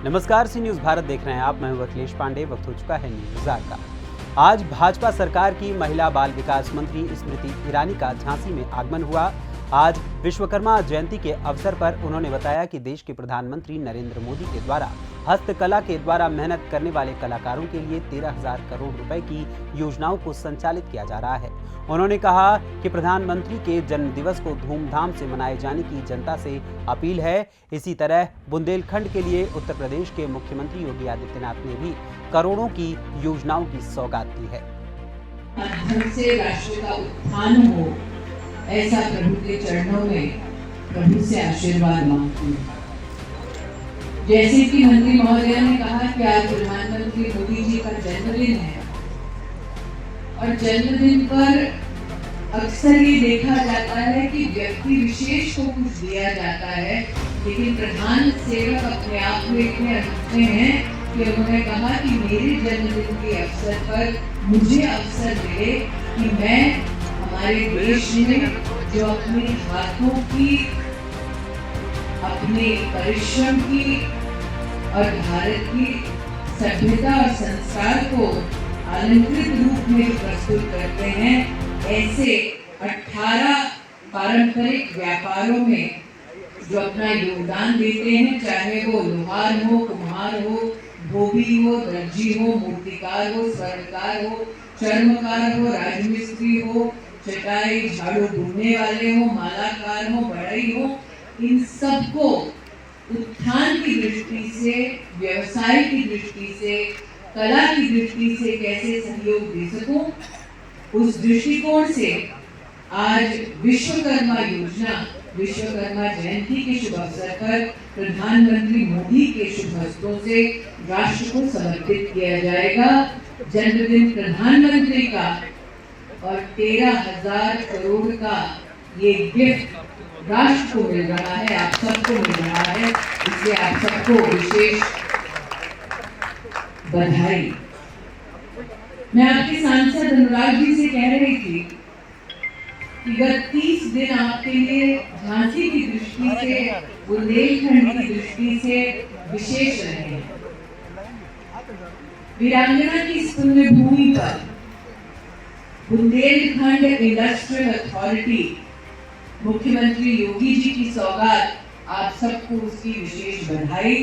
नमस्कार, सी न्यूज़ भारत देख रहे हैं आप। मैं हूं अखिलेश पांडे। वक्त हो चुका है न्यूज़ बाजार का। आज भाजपा सरकार की महिला बाल विकास मंत्री स्मृति ईरानी का झांसी में आगमन हुआ। आज विश्वकर्मा जयंती के अवसर पर उन्होंने बताया कि देश के प्रधानमंत्री नरेंद्र मोदी के द्वारा हस्तकला के द्वारा मेहनत करने वाले कलाकारों के लिए 13,000 करोड़ रुपए की योजनाओं को संचालित किया जा रहा है। उन्होंने कहा कि प्रधानमंत्री के जन्म दिवस को धूमधाम से मनाए जाने की जनता से अपील है। इसी तरह बुंदेलखंड के लिए उत्तर प्रदेश के मुख्यमंत्री योगी आदित्यनाथ ने भी करोड़ों की योजनाओं की सौगात दी है। से राष्ट्र का उत्थान हो, ऐसा प्रभु के चरणों में प्रभु से आशीर्वाद मांगती हूँ। जैसे कि मंत्री महोदय ने कहा कि आज प्रधानमंत्री मोदी जी का जन्मदिन है और जन्मदिन पर अक्सर ये देखा जाता है कि व्यक्ति विशेष को कुछ दिया जाता है, लेकिन प्रधान सेवक अपने आप में इतने अनूठे हैं कि उन्होंने कहा कि मेरे जन्मदिन के अवसर पर मुझे अवसर मिले कि मैं हमारे देश में जो अपने हाथों की, अपने परिश्रम की और भारत की सभ्यता और संस्कार को अलंकृत रूप में प्रस्तुत करते हैं, ऐसे 18 पारंपरिक व्यापारों में जो अपना योगदान देते हैं, चाहे वो लोहार हो, कुम्हार हो, धोबी हो, दर्जी हो, मूर्तिकार हो, स्वर्णकार हो, चर्मकार हो, राजमिस्त्री हो, चटाई झाड़ू ढूंढने वाले हो, मालाकार हो, बढ़ई हो, इन सबको उत्थान की दृष्टि से, व्यवसाय की दृष्टि से, कला की दृष्टि से कैसे सहयोग दे सकूं, उस दृष्टिकोण से आज विश्वकर्मा योजना, विश्वकर्मा जयंती के शुभ अवसर पर प्रधानमंत्री मोदी के शुभ हस्तों से राष्ट्र को समर्पित किया जाएगा। जन्मदिन प्रधानमंत्री का और 13,000 करोड़ का ये गिफ्ट राष्ट्र को मिल रहा है, आप सबको मिल रहा है, इसलिए आप सबको विशेष बधाई। मैं आपके सांसद अनुराग जी से कह रही थी कि गत 30 दिन आपके लिए झांसी की दृष्टि से, बुंदेलखंड की दृष्टि से विशेष रहे हैं। वीरांगना की इस पुण्य भूमि पर बुंदेलखंड इंडस्ट्रियल अथॉरिटी, मुख्यमंत्री योगी जी की सौगात, आप सबको उसकी विशेष बधाई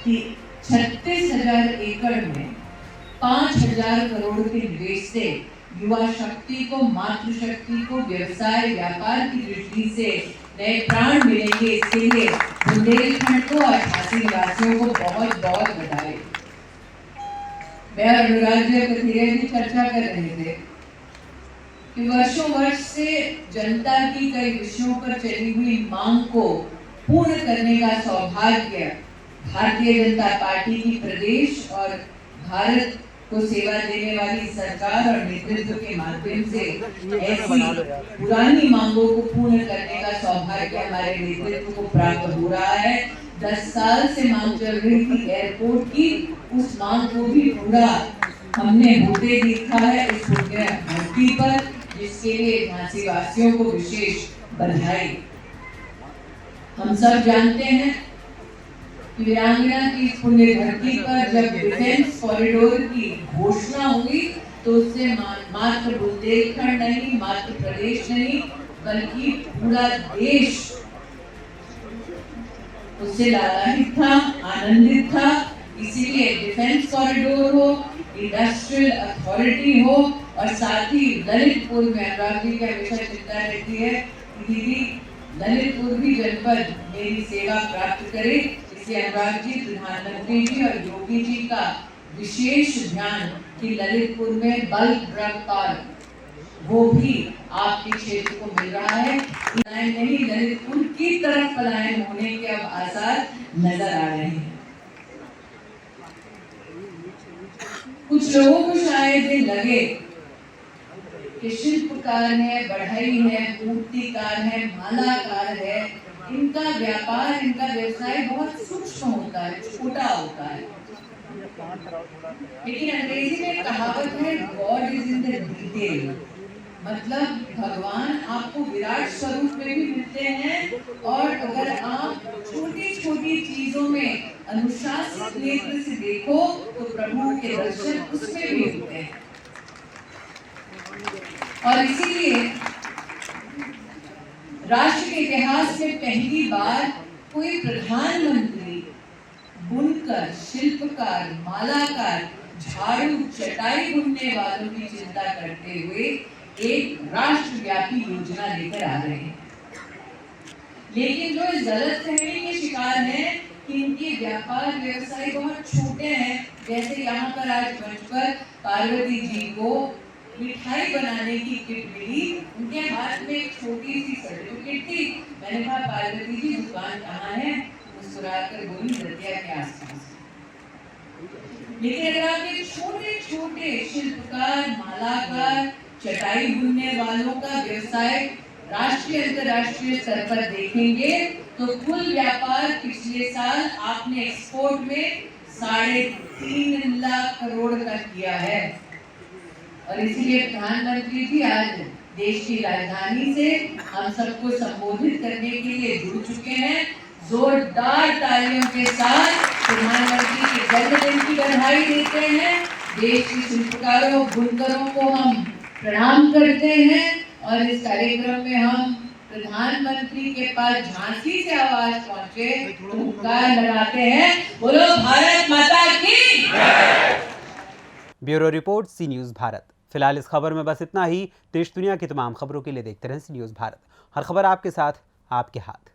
कि 36,000 एकड़ में 5,000 करोड़ के निवेश से युवा शक्ति को, मातृशक्ति को व्यवसाय व्यापार की दृष्टि से नए प्राण मिलेंगे। इसके लिए बुंदेलखंड को और झांसी निवासियों को बहुत बहुत बधाई। मैं और अनुराग जी कथिया जी चर्चा कर रहे थे कि वर्षों वर्ष से जनता की कई विषयों पर चली हुई मांग को पूर्ण करने का सौभाग्य भारतीय जनता पार्टी की प्रदेश और भारत को सेवा देने वाली सरकार और नेतृत्व के माध्यम से ऐसी पुरानी मांगों को पूर्ण करने का सौभाग्य हमारे नेतृत्व को प्राप्त हो रहा है। 10 साल से मांग चल रही थी एयरपोर्ट की, उस मांग को भी पूरा हमने होते देखा है इस धरती पर, जिसके लिए झांसी वासियों को विशेष बधाई। हम सब जानते हैं कि वीरांगना की पुण्य धरती पर जब डिफेंस कॉरिडोर की घोषणा हुई तो उससे मात्र बुंदेलखंड नहीं, मात्र प्रदेश नहीं, बल्कि पूरा देश उससे लालायित था, आनंदित था। इसीलिए डिफेंस कॉरिडोर हो, इंडस्ट्रियल अथॉरिटी हो और साथ ही ललितपुर में अनुराग जी की हमेशा चिंता रहती है कि दीदी ललितपुर भी जनपद मेरी सेवा प्राप्त करे। इसलिए अनुराग जी, प्रधानमंत्री जी और योगी जी का विशेष ध्यान कि ललितपुर में बल्क ड्रग पार्क वो भी आपके क्षेत्र को मिल रहा है। नहीं, ललितपुर की तरफ पलायन होने के अब आसार नजर आ रहे हैं। कुछ लोगों को शायद ये लगे कि शिल्पकार है, बढ़ई है, मूर्तिकार है, मालाकार है, इनका व्यापार, इनका व्यवसाय बहुत सूक्ष्म होता है, छोटा होता है। लेकिन अंग्रेजी में कहावत है, God is in the detail. मतलब भगवान आपको विराट स्वरूप में भी मिलते हैं और अगर आप छोटी छोटी चीजों में अनुशासित नेत्र से देखो तो प्रभु के दर्शन उसमें भी होते हैं। और इसीलिए राष्ट्र के इतिहास में पहली बार कोई प्रधानमंत्री बुनकर, शिल्पकार, मालाकार, झाड़ू, चटाई बुनने वालों की चिंता करते हुए एक राष्ट्रव्यापी योजना लेकर आ रहे हैं। लेकिन जो इस गलतफहमी के शिकार हैं कि इनके व्यापार व्यवसाय बहुत छोटे हैं, जैसे यहाँ पर आज मंच पर पार्वती जी को मिठाई बनाने की किट मिली, उनके हाथ में एक छोटी सी सर्टिफिकेट थी। मैंने कहा पार्वती जी दुकान कहाँ है? मुस्कुराकर बोली दतिया के आसपास। लेकिन अगर आप एक छोटे छोटे शिल्पकार, मालाकार, चटाई बुनने वालों का व्यवसाय राष्ट्रीय अंतर्राष्ट्रीय स्तर पर देखेंगे तो कुल व्यापार पिछले साल आपने एक्सपोर्ट में 3.5 लाख करोड़ का किया है। और इसीलिए प्रधानमंत्री जी आज देश की राजधानी से हम सबको संबोधित करने के लिए जुड़ चुके हैं। जोरदार तालियों के साथ प्रधानमंत्री के जन्मदिन की बधाई देते हैं। देश के शिल्पकारों, बुनकरों को हम प्रणाम करते हैं और इस कार्यक्रम में हम प्रधानमंत्री के पास झांसी से आवाज पहुंचे तो हुंकार लगाते हैं, बोलो भारत माता की। ब्यूरो रिपोर्ट, सी न्यूज़ भारत। फिलहाल इस खबर में बस इतना ही। देश दुनिया की तमाम खबरों के लिए देखते रहें सी न्यूज़ भारत। हर खबर आपके साथ, आपके हाथ।